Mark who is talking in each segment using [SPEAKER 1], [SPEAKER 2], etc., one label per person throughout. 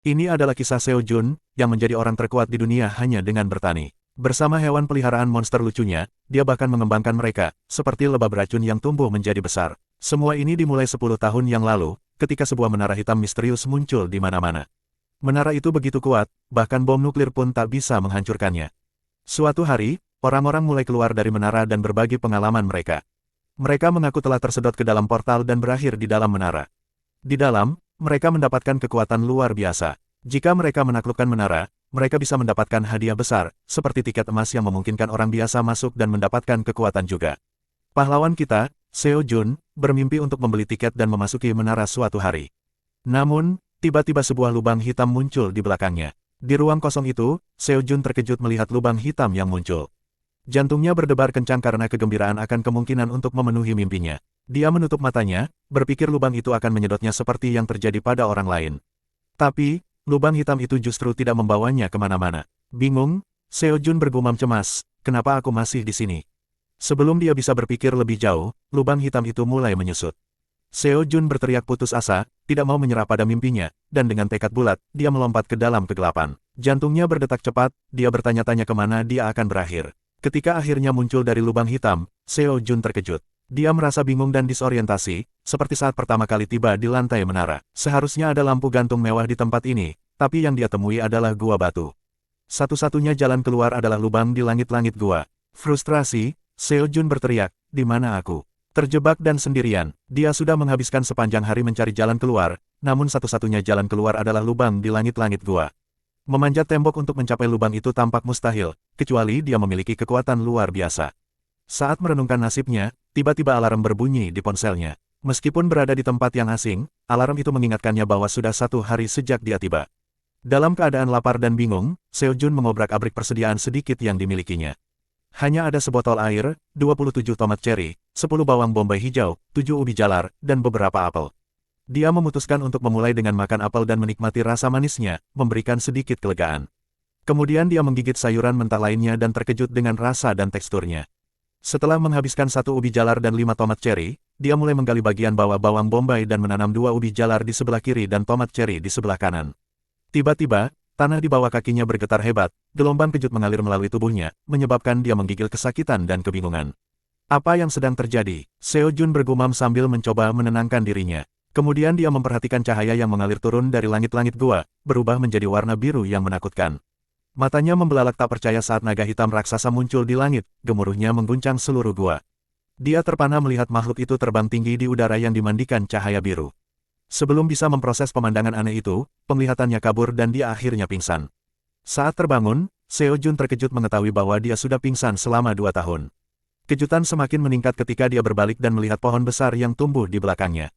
[SPEAKER 1] Ini adalah kisah Seo Jun, yang menjadi orang terkuat di dunia hanya dengan bertani. Bersama hewan peliharaan monster lucunya, dia bahkan mengembangkan mereka, seperti lebah beracun yang tumbuh menjadi besar. Semua ini dimulai 10 tahun yang lalu, ketika sebuah menara hitam misterius muncul di mana-mana. Menara itu begitu kuat, bahkan bom nuklir pun tak bisa menghancurkannya. Suatu hari, orang-orang mulai keluar dari menara dan berbagi pengalaman mereka. Mereka mengaku telah tersedot ke dalam portal dan berakhir di dalam menara. Di dalam, mereka mendapatkan kekuatan luar biasa. Jika mereka menaklukkan menara, mereka bisa mendapatkan hadiah besar, seperti tiket emas yang memungkinkan orang biasa masuk dan mendapatkan kekuatan juga. Pahlawan kita, Seo Jun, bermimpi untuk membeli tiket dan memasuki menara suatu hari. Namun, tiba-tiba sebuah lubang hitam muncul di belakangnya. Di ruang kosong itu, Seo Jun terkejut melihat lubang hitam yang muncul. Jantungnya berdebar kencang karena kegembiraan akan kemungkinan untuk memenuhi mimpinya. Dia menutup matanya, berpikir lubang itu akan menyedotnya seperti yang terjadi pada orang lain. Tapi, lubang hitam itu justru tidak membawanya kemana-mana. Bingung, Seo Jun bergumam cemas, kenapa aku masih di sini? Sebelum dia bisa berpikir lebih jauh, lubang hitam itu mulai menyusut. Seo Jun berteriak putus asa, tidak mau menyerah pada mimpinya, dan dengan tekad bulat, dia melompat ke dalam kegelapan. Jantungnya berdetak cepat, dia bertanya-tanya kemana dia akan berakhir. Ketika akhirnya muncul dari lubang hitam, Seo Jun terkejut. Dia merasa bingung dan disorientasi, seperti saat pertama kali tiba di lantai menara. Seharusnya ada lampu gantung mewah di tempat ini, tapi yang dia temui adalah gua batu. Satu-satunya jalan keluar adalah lubang di langit-langit gua. Frustrasi, Seo Jun berteriak, di mana aku? Terjebak dan sendirian, dia sudah menghabiskan sepanjang hari mencari jalan keluar, namun satu-satunya jalan keluar adalah lubang di langit-langit gua. Memanjat tembok untuk mencapai lubang itu tampak mustahil, kecuali dia memiliki kekuatan luar biasa. Saat merenungkan nasibnya, tiba-tiba alarm berbunyi di ponselnya. Meskipun berada di tempat yang asing, alarm itu mengingatkannya bahwa sudah 1 hari sejak dia tiba. Dalam keadaan lapar dan bingung, Seo Jun mengobrak-abrik persediaan sedikit yang dimilikinya. Hanya ada sebotol air, 27 tomat cherry, 10 bawang bombay hijau, 7 ubi jalar, dan beberapa apel. Dia memutuskan untuk memulai dengan makan apel dan menikmati rasa manisnya, memberikan sedikit kelegaan. Kemudian dia menggigit sayuran mentah lainnya dan terkejut dengan rasa dan teksturnya. Setelah menghabiskan 1 ubi jalar dan 5 tomat cherry, dia mulai menggali bagian bawah bawang bombay dan menanam 2 ubi jalar di sebelah kiri dan tomat cherry di sebelah kanan. Tiba-tiba, tanah di bawah kakinya bergetar hebat, gelombang kejut mengalir melalui tubuhnya, menyebabkan dia menggigil kesakitan dan kebingungan. Apa yang sedang terjadi? Seo Jun bergumam sambil mencoba menenangkan dirinya. Kemudian dia memperhatikan cahaya yang mengalir turun dari langit-langit gua, berubah menjadi warna biru yang menakutkan. Matanya membelalak tak percaya saat naga hitam raksasa muncul di langit, gemuruhnya mengguncang seluruh gua. Dia terpana melihat makhluk itu terbang tinggi di udara yang dimandikan cahaya biru. Sebelum bisa memproses pemandangan aneh itu, penglihatannya kabur dan dia akhirnya pingsan. Saat terbangun, Seo Jun terkejut mengetahui bahwa dia sudah pingsan selama 2 tahun. Kejutan semakin meningkat ketika dia berbalik dan melihat pohon besar yang tumbuh di belakangnya.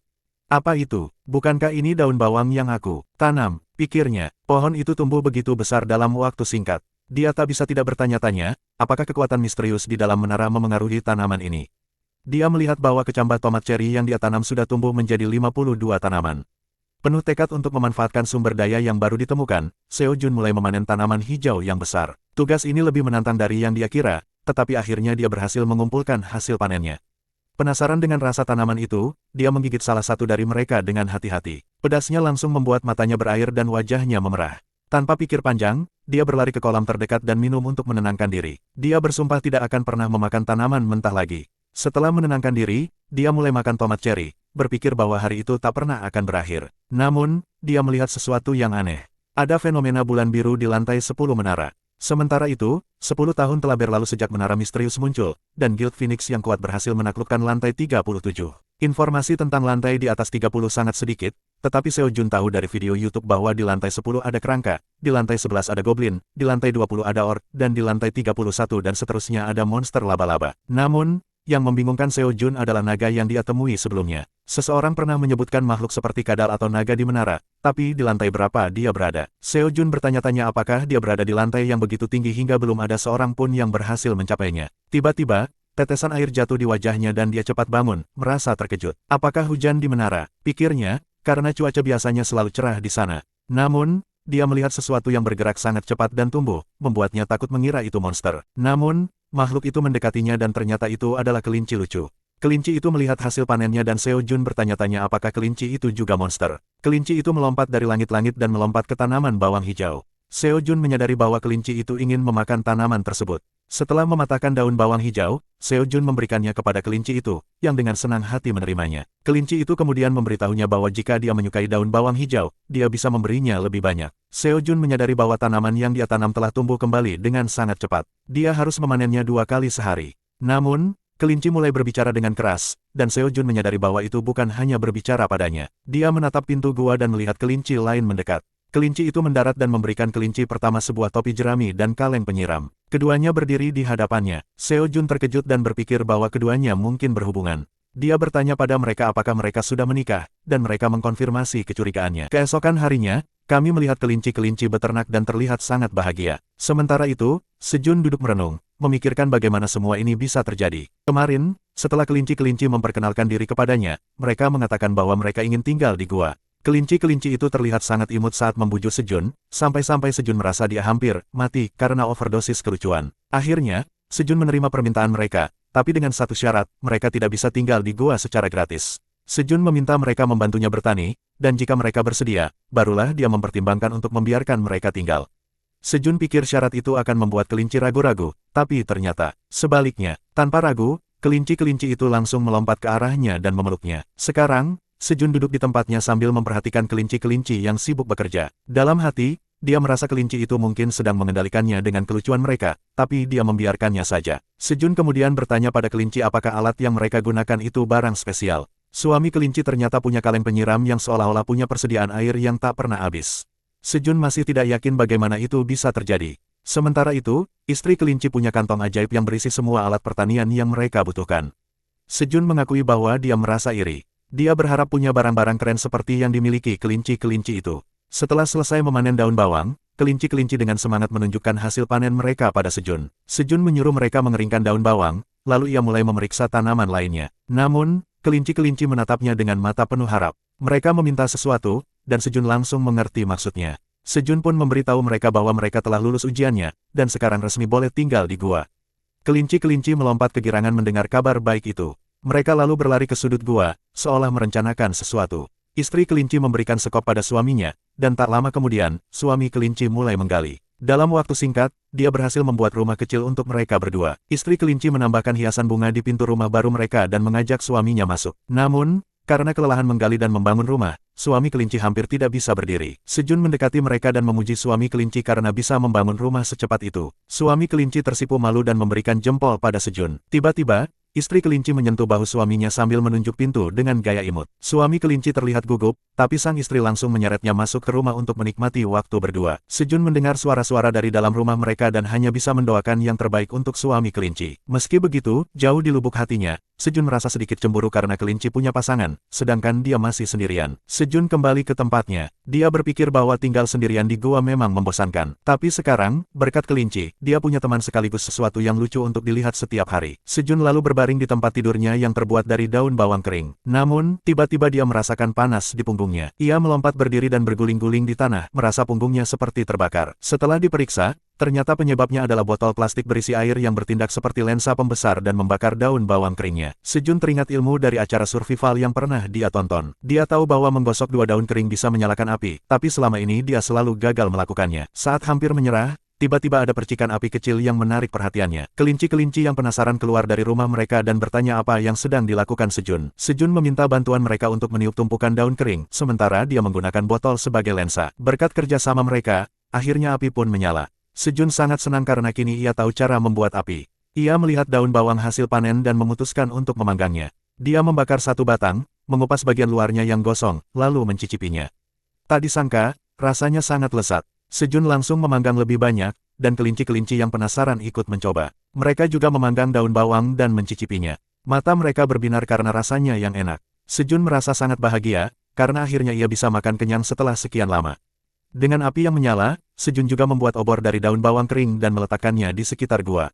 [SPEAKER 1] Apa itu? Bukankah ini daun bawang yang aku tanam? Pikirnya, pohon itu tumbuh begitu besar dalam waktu singkat. Dia tak bisa tidak bertanya-tanya, apakah kekuatan misterius di dalam menara memengaruhi tanaman ini. Dia melihat bahwa kecambah tomat cherry yang dia tanam sudah tumbuh menjadi 52 tanaman. Penuh tekad untuk memanfaatkan sumber daya yang baru ditemukan, Seo Jun mulai memanen tanaman hijau yang besar. Tugas ini lebih menantang dari yang dia kira, tetapi akhirnya dia berhasil mengumpulkan hasil panennya. Penasaran dengan rasa tanaman itu, dia menggigit salah satu dari mereka dengan hati-hati. Pedasnya langsung membuat matanya berair dan wajahnya memerah. Tanpa pikir panjang, dia berlari ke kolam terdekat dan minum untuk menenangkan diri. Dia bersumpah tidak akan pernah memakan tanaman mentah lagi. Setelah menenangkan diri, dia mulai makan tomat cherry, berpikir bahwa hari itu tak pernah akan berakhir. Namun, dia melihat sesuatu yang aneh. Ada fenomena bulan biru di lantai 10 menara. Sementara itu, 10 tahun telah berlalu sejak menara misterius muncul, dan Guild Phoenix yang kuat berhasil menaklukkan lantai 37. Informasi tentang lantai di atas 30 sangat sedikit, tetapi Seo Jun tahu dari video YouTube bahwa di lantai 10 ada kerangka, di lantai 11 ada goblin, di lantai 20 ada orc, dan di lantai 31 dan seterusnya ada monster laba-laba. Namun, yang membingungkan Seo Jun adalah naga yang dia temui sebelumnya. Seseorang pernah menyebutkan makhluk seperti kadal atau naga di menara, tapi di lantai berapa dia berada? Seo Jun bertanya-tanya apakah dia berada di lantai yang begitu tinggi hingga belum ada seorang pun yang berhasil mencapainya. Tiba-tiba, tetesan air jatuh di wajahnya dan dia cepat bangun, merasa terkejut. Apakah hujan di menara? Pikirnya, karena cuaca biasanya selalu cerah di sana. Namun, dia melihat sesuatu yang bergerak sangat cepat dan tumbuh, membuatnya takut mengira itu monster. Namun, makhluk itu mendekatinya dan ternyata itu adalah kelinci lucu. Kelinci itu melihat hasil panennya dan Seo Jun bertanya-tanya apakah kelinci itu juga monster. Kelinci itu melompat dari langit-langit dan melompat ke tanaman bawang hijau. Seo Jun menyadari bahwa kelinci itu ingin memakan tanaman tersebut. Setelah mematahkan daun bawang hijau, Seo Jun memberikannya kepada kelinci itu, yang dengan senang hati menerimanya. Kelinci itu kemudian memberitahunya bahwa jika dia menyukai daun bawang hijau, dia bisa memberinya lebih banyak. Seo Jun menyadari bahwa tanaman yang dia tanam telah tumbuh kembali dengan sangat cepat. Dia harus memanennya 2 kali sehari. Namun, kelinci mulai berbicara dengan keras, dan Seo Jun menyadari bahwa itu bukan hanya berbicara padanya. Dia menatap pintu gua dan melihat kelinci lain mendekat. Kelinci itu mendarat dan memberikan kelinci pertama sebuah topi jerami dan kaleng penyiram. Keduanya berdiri di hadapannya. Seo Jun terkejut dan berpikir bahwa keduanya mungkin berhubungan. Dia bertanya pada mereka apakah mereka sudah menikah, dan mereka mengkonfirmasi kecurigaannya. Keesokan harinya, kami melihat kelinci-kelinci beternak dan terlihat sangat bahagia. Sementara itu, Sejun duduk merenung, memikirkan bagaimana semua ini bisa terjadi. Kemarin, setelah kelinci-kelinci memperkenalkan diri kepadanya, mereka mengatakan bahwa mereka ingin tinggal di gua. Kelinci-kelinci itu terlihat sangat imut saat membujuk Sejun, sampai-sampai Sejun merasa dia hampir mati karena overdosis kelucuan. Akhirnya, Sejun menerima permintaan mereka, tapi dengan satu syarat, mereka tidak bisa tinggal di gua secara gratis. Sejun meminta mereka membantunya bertani, dan jika mereka bersedia, barulah dia mempertimbangkan untuk membiarkan mereka tinggal. Sejun pikir syarat itu akan membuat kelinci ragu-ragu, tapi ternyata, sebaliknya, tanpa ragu, kelinci-kelinci itu langsung melompat ke arahnya dan memeluknya. Sekarang, Sejun duduk di tempatnya sambil memperhatikan kelinci-kelinci yang sibuk bekerja. Dalam hati, dia merasa kelinci itu mungkin sedang mengendalikannya dengan kelucuan mereka, tapi dia membiarkannya saja. Sejun kemudian bertanya pada kelinci apakah alat yang mereka gunakan itu barang spesial. Suami kelinci ternyata punya kaleng penyiram yang seolah-olah punya persediaan air yang tak pernah habis. Sejun masih tidak yakin bagaimana itu bisa terjadi. Sementara itu, istri kelinci punya kantong ajaib yang berisi semua alat pertanian yang mereka butuhkan. Sejun mengakui bahwa dia merasa iri. Dia berharap punya barang-barang keren seperti yang dimiliki kelinci-kelinci itu. Setelah selesai memanen daun bawang, kelinci-kelinci dengan semangat menunjukkan hasil panen mereka pada Sejun. Sejun menyuruh mereka mengeringkan daun bawang, lalu ia mulai memeriksa tanaman lainnya. Namun, kelinci-kelinci menatapnya dengan mata penuh harap. Mereka meminta sesuatu, dan Sejun langsung mengerti maksudnya. Sejun pun memberitahu mereka bahwa mereka telah lulus ujiannya, dan sekarang resmi boleh tinggal di gua. Kelinci-kelinci melompat kegirangan mendengar kabar baik itu. Mereka lalu berlari ke sudut gua, seolah merencanakan sesuatu. Istri kelinci memberikan sekop pada suaminya, dan tak lama kemudian, suami kelinci mulai menggali. Dalam waktu singkat, dia berhasil membuat rumah kecil untuk mereka berdua. Istri kelinci menambahkan hiasan bunga di pintu rumah baru mereka dan mengajak suaminya masuk. Namun, karena kelelahan menggali dan membangun rumah, suami kelinci hampir tidak bisa berdiri. Sejun mendekati mereka dan memuji suami kelinci karena bisa membangun rumah secepat itu. Suami kelinci tersipu malu dan memberikan jempol pada Sejun. Tiba-tiba, istri kelinci menyentuh bahu suaminya sambil menunjuk pintu dengan gaya imut. Suami kelinci terlihat gugup, tapi sang istri langsung menyeretnya masuk ke rumah untuk menikmati waktu berdua. Sejun mendengar suara-suara dari dalam rumah mereka dan hanya bisa mendoakan yang terbaik untuk suami kelinci. Meski begitu, jauh di lubuk hatinya, Sejun merasa sedikit cemburu karena kelinci punya pasangan, sedangkan dia masih sendirian. Sejun kembali ke tempatnya. Dia berpikir bahwa tinggal sendirian di gua memang membosankan. Tapi sekarang, berkat kelinci, dia punya teman sekaligus sesuatu yang lucu untuk dilihat setiap hari. Sejun lalu berbaring di tempat tidurnya yang terbuat dari daun bawang kering. Namun, tiba-tiba dia merasakan panas di punggungnya. Ia melompat berdiri dan berguling-guling di tanah, merasa punggungnya seperti terbakar. Setelah diperiksa, ternyata penyebabnya adalah botol plastik berisi air yang bertindak seperti lensa pembesar dan membakar daun bawang keringnya. Sejun teringat ilmu dari acara survival yang pernah dia tonton. Dia tahu bahwa menggosok 2 daun kering bisa menyalakan api, tapi selama ini dia selalu gagal melakukannya. Saat hampir menyerah, tiba-tiba ada percikan api kecil yang menarik perhatiannya. Kelinci-kelinci yang penasaran keluar dari rumah mereka dan bertanya apa yang sedang dilakukan Sejun. Sejun meminta bantuan mereka untuk meniup tumpukan daun kering, sementara dia menggunakan botol sebagai lensa. Berkat kerjasama mereka, akhirnya api pun menyala. Sejun sangat senang karena kini ia tahu cara membuat api. Ia melihat daun bawang hasil panen dan memutuskan untuk memanggangnya. Dia membakar satu batang, mengupas bagian luarnya yang gosong, lalu mencicipinya. Tak disangka, rasanya sangat lezat. Sejun langsung memanggang lebih banyak, dan kelinci-kelinci yang penasaran ikut mencoba. Mereka juga memanggang daun bawang dan mencicipinya. Mata mereka berbinar karena rasanya yang enak. Sejun merasa sangat bahagia, karena akhirnya ia bisa makan kenyang setelah sekian lama. Dengan api yang menyala, Sejun juga membuat obor dari daun bawang kering dan meletakkannya di sekitar gua.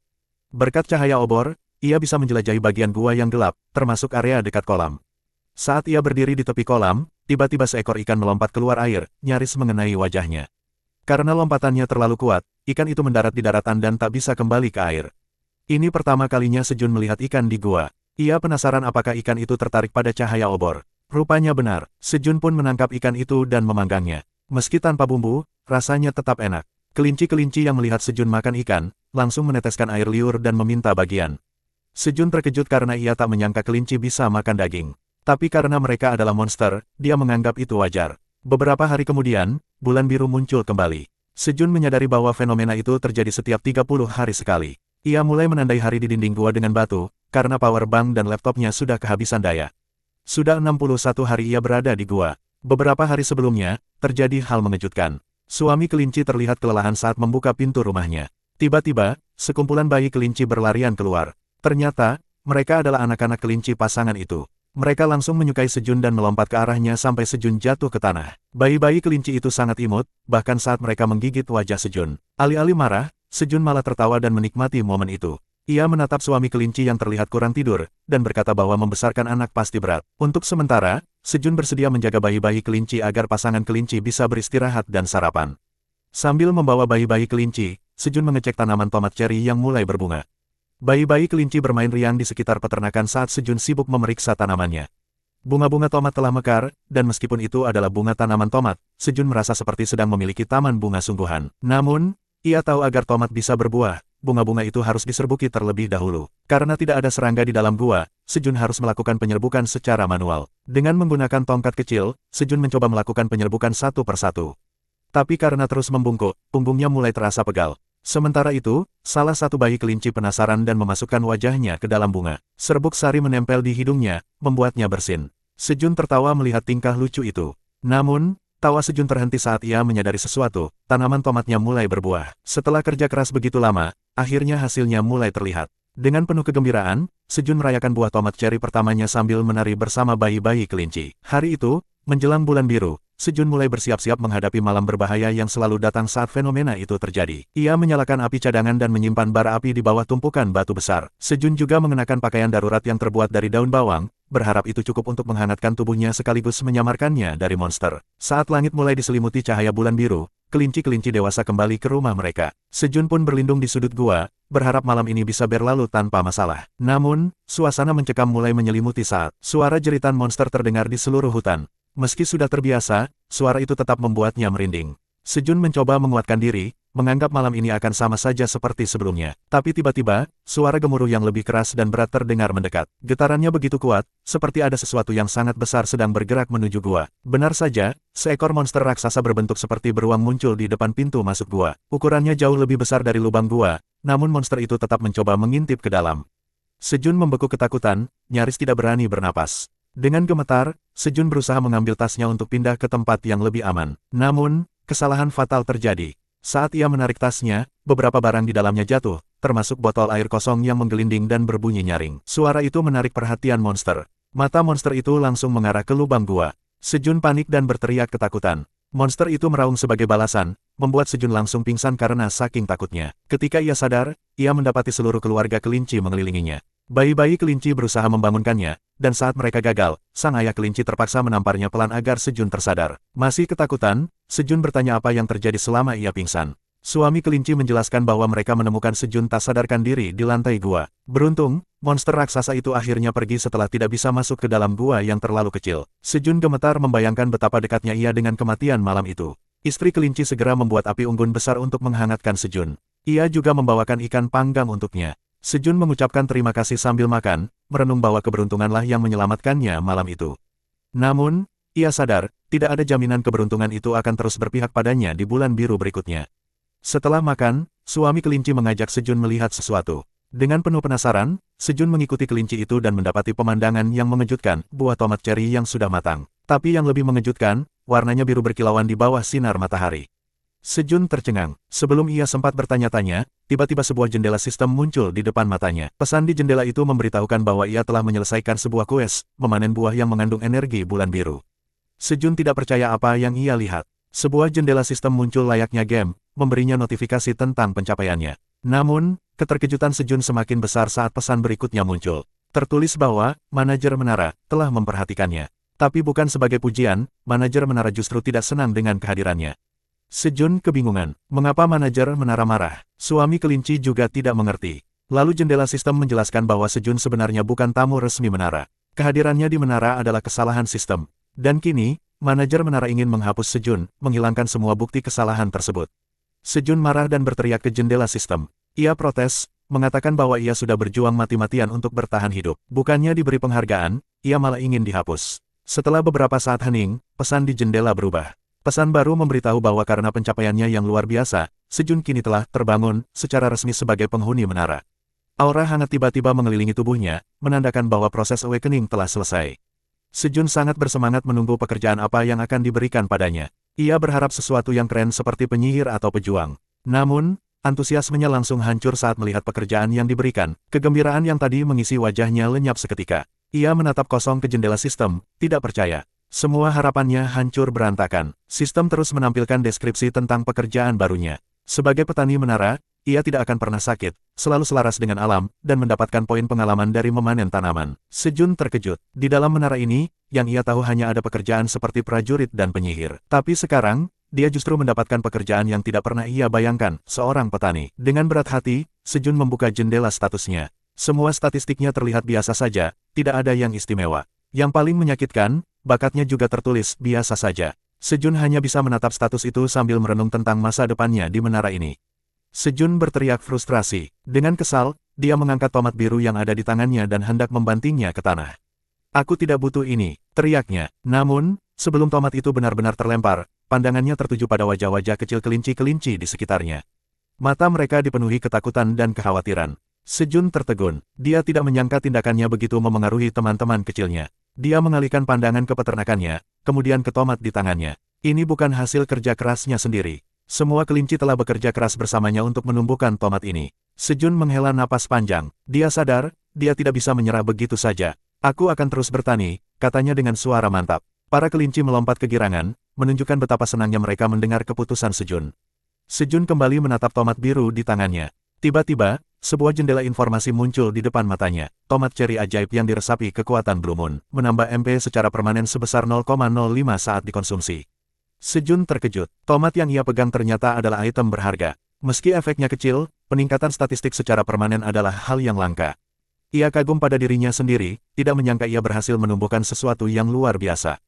[SPEAKER 1] Berkat cahaya obor, ia bisa menjelajahi bagian gua yang gelap, termasuk area dekat kolam. Saat ia berdiri di tepi kolam, tiba-tiba seekor ikan melompat keluar air, nyaris mengenai wajahnya. Karena lompatannya terlalu kuat, ikan itu mendarat di daratan dan tak bisa kembali ke air. Ini pertama kalinya Sejun melihat ikan di gua. Ia penasaran apakah ikan itu tertarik pada cahaya obor. Rupanya benar, Sejun pun menangkap ikan itu dan memanggangnya. Meski tanpa bumbu, rasanya tetap enak. Kelinci-kelinci yang melihat Sejun makan ikan, langsung meneteskan air liur dan meminta bagian. Sejun terkejut karena ia tak menyangka kelinci bisa makan daging. Tapi karena mereka adalah monster, dia menganggap itu wajar. Beberapa hari kemudian, bulan biru muncul kembali. Sejun menyadari bahwa fenomena itu terjadi setiap 30 hari sekali. Ia mulai menandai hari di dinding gua dengan batu, karena power bank dan laptopnya sudah kehabisan daya. Sudah 61 hari ia berada di gua. Beberapa hari sebelumnya, terjadi hal mengejutkan. Suami kelinci terlihat kelelahan saat membuka pintu rumahnya. Tiba-tiba, sekumpulan bayi kelinci berlarian keluar. Ternyata, mereka adalah anak-anak kelinci pasangan itu. Mereka langsung menyukai Sejun dan melompat ke arahnya sampai Sejun jatuh ke tanah. Bayi-bayi kelinci itu sangat imut, bahkan saat mereka menggigit wajah Sejun. Alih-alih marah, Sejun malah tertawa dan menikmati momen itu. Ia menatap suami kelinci yang terlihat kurang tidur, dan berkata bahwa membesarkan anak pasti berat. Untuk sementara, Sejun bersedia menjaga bayi-bayi kelinci agar pasangan kelinci bisa beristirahat dan sarapan. Sambil membawa bayi-bayi kelinci, Sejun mengecek tanaman tomat ceri yang mulai berbunga. Bayi-bayi kelinci bermain riang di sekitar peternakan saat Sejun sibuk memeriksa tanamannya. Bunga-bunga tomat telah mekar, dan meskipun itu adalah bunga tanaman tomat, Sejun merasa seperti sedang memiliki taman bunga sungguhan. Namun, ia tahu agar tomat bisa berbuah, bunga-bunga itu harus diserbuki terlebih dahulu. Karena tidak ada serangga di dalam gua, Sejun harus melakukan penyerbukan secara manual. Dengan menggunakan tongkat kecil, Sejun mencoba melakukan penyerbukan satu persatu. Tapi karena terus membungkuk, punggungnya mulai terasa pegal. Sementara itu, salah satu bayi kelinci penasaran dan memasukkan wajahnya ke dalam bunga. Serbuk sari menempel di hidungnya, membuatnya bersin. Sejun tertawa melihat tingkah lucu itu. Namun, tawa Sejun terhenti saat ia menyadari sesuatu, tanaman tomatnya mulai berbuah. Setelah kerja keras begitu lama, akhirnya hasilnya mulai terlihat. Dengan penuh kegembiraan, Sejun merayakan buah tomat ceri pertamanya sambil menari bersama bayi-bayi kelinci. Hari itu, menjelang bulan biru, Sejun mulai bersiap-siap menghadapi malam berbahaya yang selalu datang saat fenomena itu terjadi. Ia menyalakan api cadangan dan menyimpan bara api di bawah tumpukan batu besar. Sejun juga mengenakan pakaian darurat yang terbuat dari daun bawang, berharap itu cukup untuk menghangatkan tubuhnya sekaligus menyamarkannya dari monster. Saat langit mulai diselimuti cahaya bulan biru, kelinci-kelinci dewasa kembali ke rumah mereka. Sejun pun berlindung di sudut gua, berharap malam ini bisa berlalu tanpa masalah. Namun, suasana mencekam mulai menyelimuti saat suara jeritan monster terdengar di seluruh hutan. Meski sudah terbiasa, suara itu tetap membuatnya merinding. Sejun mencoba menguatkan diri, menganggap malam ini akan sama saja seperti sebelumnya. Tapi tiba-tiba, suara gemuruh yang lebih keras dan berat terdengar mendekat. Getarannya begitu kuat, seperti ada sesuatu yang sangat besar sedang bergerak menuju gua. Benar saja, seekor monster raksasa berbentuk seperti beruang muncul di depan pintu masuk gua. Ukurannya jauh lebih besar dari lubang gua, namun monster itu tetap mencoba mengintip ke dalam. Sejun membekuk ketakutan, nyaris tidak berani bernapas. Dengan gemetar, Sejun berusaha mengambil tasnya untuk pindah ke tempat yang lebih aman. Namun, kesalahan fatal terjadi. Saat ia menarik tasnya, beberapa barang di dalamnya jatuh, termasuk botol air kosong yang menggelinding dan berbunyi nyaring. Suara itu menarik perhatian monster. Mata monster itu langsung mengarah ke lubang gua. Sejun panik dan berteriak ketakutan. Monster itu meraung sebagai balasan, membuat Sejun langsung pingsan karena saking takutnya. Ketika ia sadar, ia mendapati seluruh keluarga kelinci mengelilinginya. Bayi-bayi kelinci berusaha membangunkannya, dan saat mereka gagal, sang ayah kelinci terpaksa menamparnya pelan agar Sejun tersadar. Masih ketakutan, Sejun bertanya apa yang terjadi selama ia pingsan. Suami kelinci menjelaskan bahwa mereka menemukan Sejun tak sadarkan diri di lantai gua. Beruntung, monster raksasa itu akhirnya pergi setelah tidak bisa masuk ke dalam gua yang terlalu kecil. Sejun gemetar membayangkan betapa dekatnya ia dengan kematian malam itu. Istri kelinci segera membuat api unggun besar untuk menghangatkan Sejun. Ia juga membawakan ikan panggang untuknya. Sejun mengucapkan terima kasih sambil makan, merenung bahwa keberuntunganlah yang menyelamatkannya malam itu. Namun, ia sadar, tidak ada jaminan keberuntungan itu akan terus berpihak padanya di bulan biru berikutnya. Setelah makan, suami kelinci mengajak Sejun melihat sesuatu. Dengan penuh penasaran, Sejun mengikuti kelinci itu dan mendapati pemandangan yang mengejutkan, buah tomat ceri yang sudah matang. Tapi yang lebih mengejutkan, warnanya biru berkilauan di bawah sinar matahari. Sejun tercengang. Sebelum ia sempat bertanya-tanya, tiba-tiba sebuah jendela sistem muncul di depan matanya. Pesan di jendela itu memberitahukan bahwa ia telah menyelesaikan sebuah kues, memanen buah yang mengandung energi bulan biru. Sejun tidak percaya apa yang ia lihat. Sebuah jendela sistem muncul layaknya game, memberinya notifikasi tentang pencapaiannya. Namun, keterkejutan Sejun semakin besar saat pesan berikutnya muncul. Tertulis bahwa, manajer menara, telah memperhatikannya. Tapi bukan sebagai pujian, manajer menara justru tidak senang dengan kehadirannya. Sejun kebingungan. Mengapa manajer menara marah? Suami kelinci juga tidak mengerti. Lalu jendela sistem menjelaskan bahwa Sejun sebenarnya bukan tamu resmi menara. Kehadirannya di menara adalah kesalahan sistem. Dan kini, manajer menara ingin menghapus Sejun, menghilangkan semua bukti kesalahan tersebut. Sejun marah dan berteriak ke jendela sistem. Ia protes, mengatakan bahwa ia sudah berjuang mati-matian untuk bertahan hidup. Bukannya diberi penghargaan, ia malah ingin dihapus. Setelah beberapa saat hening, pesan di jendela berubah. Pesan baru memberitahu bahwa karena pencapaiannya yang luar biasa, Sejun kini telah terbangun secara resmi sebagai penghuni menara. Aura hangat tiba-tiba mengelilingi tubuhnya, menandakan bahwa proses awakening telah selesai. Sejun sangat bersemangat menunggu pekerjaan apa yang akan diberikan padanya. Ia berharap sesuatu yang keren seperti penyihir atau pejuang. Namun, antusiasmenya langsung hancur saat melihat pekerjaan yang diberikan. Kegembiraan yang tadi mengisi wajahnya lenyap seketika. Ia menatap kosong ke jendela sistem, tidak percaya. Semua harapannya hancur berantakan. Sistem terus menampilkan deskripsi tentang pekerjaan barunya. Sebagai petani menara, ia tidak akan pernah sakit, selalu selaras dengan alam, dan mendapatkan poin pengalaman dari memanen tanaman. Sejun terkejut. Di dalam menara ini, yang ia tahu hanya ada pekerjaan seperti prajurit dan penyihir. Tapi sekarang, dia justru mendapatkan pekerjaan yang tidak pernah ia bayangkan, seorang petani. Dengan berat hati, Sejun membuka jendela statusnya. Semua statistiknya terlihat biasa saja, tidak ada yang istimewa. Yang paling menyakitkan, bakatnya juga tertulis biasa saja. Sejun hanya bisa menatap status itu sambil merenung tentang masa depannya di menara ini. Sejun berteriak frustrasi. Dengan kesal, dia mengangkat tomat biru yang ada di tangannya dan hendak membantingnya ke tanah. Aku tidak butuh ini, teriaknya. Namun, sebelum tomat itu benar-benar terlempar, pandangannya tertuju pada wajah-wajah kecil kelinci-kelinci di sekitarnya. Mata mereka dipenuhi ketakutan dan kekhawatiran. Sejun tertegun. Dia tidak menyangka tindakannya begitu memengaruhi teman-teman kecilnya. Dia mengalihkan pandangan ke peternakannya, kemudian ke tomat di tangannya. Ini bukan hasil kerja kerasnya sendiri. Semua kelinci telah bekerja keras bersamanya untuk menumbuhkan tomat ini. Sejun menghela napas panjang. Dia sadar, dia tidak bisa menyerah begitu saja. Aku akan terus bertani, katanya dengan suara mantap. Para kelinci melompat kegirangan, menunjukkan betapa senangnya mereka mendengar keputusan Sejun. Sejun kembali menatap tomat biru di tangannya. Tiba-tiba, sebuah jendela informasi muncul di depan matanya. Tomat ceri ajaib yang diresapi kekuatan Blue Moon, menambah MP secara permanen sebesar 0,05 saat dikonsumsi. Sejun terkejut. Tomat yang ia pegang ternyata adalah item berharga. Meski efeknya kecil, peningkatan statistik secara permanen adalah hal yang langka. Ia kagum pada dirinya sendiri, tidak menyangka ia berhasil menumbuhkan sesuatu yang luar biasa.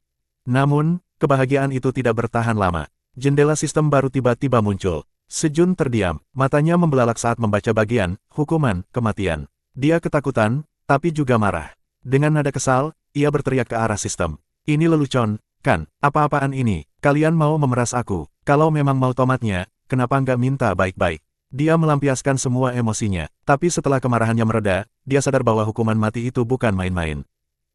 [SPEAKER 1] Namun, kebahagiaan itu tidak bertahan lama. Jendela sistem baru tiba-tiba muncul. Sejun terdiam, matanya membelalak saat membaca bagian, hukuman, kematian. Dia ketakutan, tapi juga marah. Dengan nada kesal, ia berteriak ke arah sistem. Ini lelucon, kan? Apa-apaan ini? Kalian mau memeras aku? Kalau memang mau tomatnya, kenapa nggak minta baik-baik? Dia melampiaskan semua emosinya. Tapi setelah kemarahannya mereda, dia sadar bahwa hukuman mati itu bukan main-main.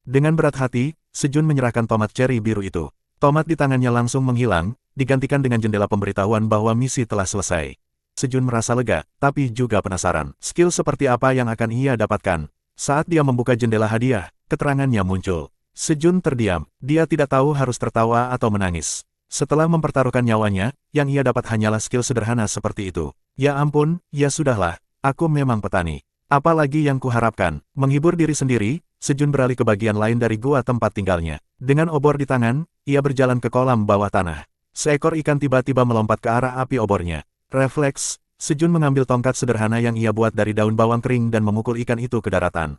[SPEAKER 1] Dengan berat hati, Sejun menyerahkan tomat ceri biru itu. Tomat di tangannya langsung menghilang, digantikan dengan jendela pemberitahuan bahwa misi telah selesai. Sejun merasa lega, tapi juga penasaran. Skill seperti apa yang akan ia dapatkan? Saat dia membuka jendela hadiah, keterangannya muncul. Sejun terdiam, dia tidak tahu harus tertawa atau menangis. Setelah mempertaruhkan nyawanya, yang ia dapat hanyalah skill sederhana seperti itu. Ya ampun, ya sudahlah, aku memang petani. Apalagi yang kuharapkan? Menghibur diri sendiri, Sejun beralih ke bagian lain dari gua tempat tinggalnya. Dengan obor di tangan, ia berjalan ke kolam bawah tanah. Seekor ikan tiba-tiba melompat ke arah api obornya. Refleks, Sejun mengambil tongkat sederhana yang ia buat dari daun bawang kering dan memukul ikan itu ke daratan.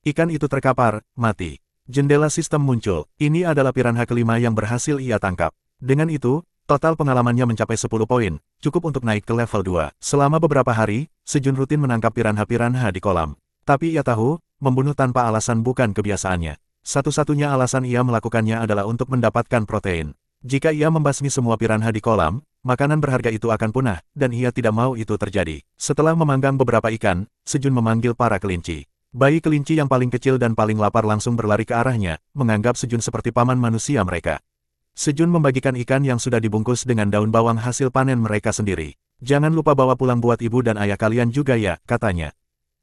[SPEAKER 1] Ikan itu terkapar, mati. Jendela sistem muncul. Ini adalah piranha kelima yang berhasil ia tangkap. Dengan itu, total pengalamannya mencapai 10 poin, cukup untuk naik ke level 2. Selama beberapa hari, Sejun rutin menangkap piranha-piranha di kolam. Tapi ia tahu, membunuh tanpa alasan bukan kebiasaannya. Satu-satunya alasan ia melakukannya adalah untuk mendapatkan protein. Jika ia membasmi semua piranha di kolam, makanan berharga itu akan punah, dan ia tidak mau itu terjadi. Setelah memanggang beberapa ikan, Sejun memanggil para kelinci. Bayi kelinci yang paling kecil dan paling lapar langsung berlari ke arahnya, menganggap Sejun seperti paman manusia mereka. Sejun membagikan ikan yang sudah dibungkus dengan daun bawang hasil panen mereka sendiri. Jangan lupa bawa pulang buat ibu dan ayah kalian juga ya, katanya.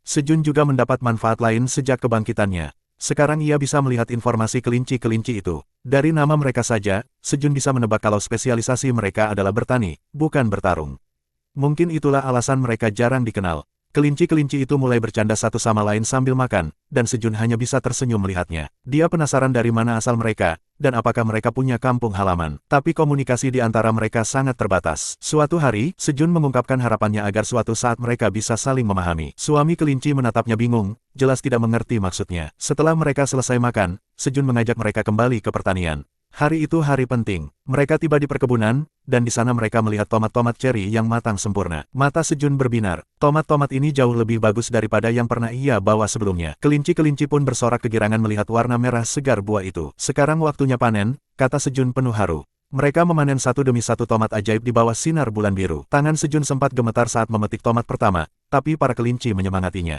[SPEAKER 1] Sejun juga mendapat manfaat lain sejak kebangkitannya. Sekarang ia bisa melihat informasi kelinci-kelinci itu. Dari nama mereka saja, Sejun bisa menebak kalau spesialisasi mereka adalah bertani, bukan bertarung. Mungkin itulah alasan mereka jarang dikenal. Kelinci-kelinci itu mulai bercanda satu sama lain sambil makan, dan Sejun hanya bisa tersenyum melihatnya. Dia penasaran dari mana asal mereka, dan apakah mereka punya kampung halaman. Tapi komunikasi di antara mereka sangat terbatas. Suatu hari, Sejun mengungkapkan harapannya agar suatu saat mereka bisa saling memahami. Suami kelinci menatapnya bingung, jelas tidak mengerti maksudnya. Setelah mereka selesai makan, Sejun mengajak mereka kembali ke pertanian. Hari itu hari penting. Mereka tiba di perkebunan, dan di sana mereka melihat tomat-tomat ceri yang matang sempurna. Mata Sejun berbinar. Tomat-tomat ini jauh lebih bagus daripada yang pernah ia bawa sebelumnya. Kelinci-kelinci pun bersorak kegirangan melihat warna merah segar buah itu. Sekarang waktunya panen, kata Sejun penuh haru. Mereka memanen satu demi satu tomat ajaib di bawah sinar bulan biru. Tangan Sejun sempat gemetar saat memetik tomat pertama, tapi para kelinci menyemangatinya.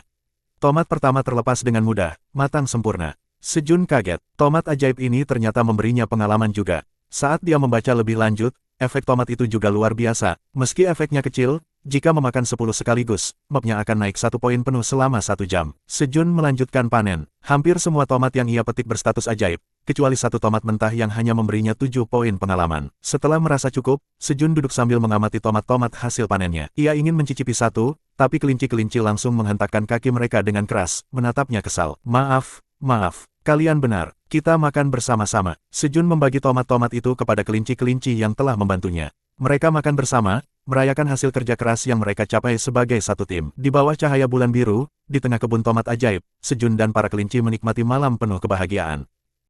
[SPEAKER 1] Tomat pertama terlepas dengan mudah, matang sempurna. Sejun kaget. Tomat ajaib ini ternyata memberinya pengalaman juga. Saat dia membaca lebih lanjut, efek tomat itu juga luar biasa. Meski efeknya kecil, jika memakan 10 sekaligus, mapnya akan naik 1 poin penuh selama 1 jam. Sejun melanjutkan panen. Hampir semua tomat yang ia petik berstatus ajaib, kecuali satu tomat mentah yang hanya memberinya 7 poin pengalaman. Setelah merasa cukup, Sejun duduk sambil mengamati tomat-tomat hasil panennya. Ia ingin mencicipi satu, tapi kelinci-kelinci langsung menghentakkan kaki mereka dengan keras, menatapnya kesal. Maaf. Kalian benar, kita makan bersama-sama. Sejun membagi tomat-tomat itu kepada kelinci-kelinci yang telah membantunya. Mereka makan bersama, merayakan hasil kerja keras yang mereka capai sebagai satu tim. Di bawah cahaya bulan biru, di tengah kebun tomat ajaib, Sejun dan para kelinci menikmati malam penuh kebahagiaan.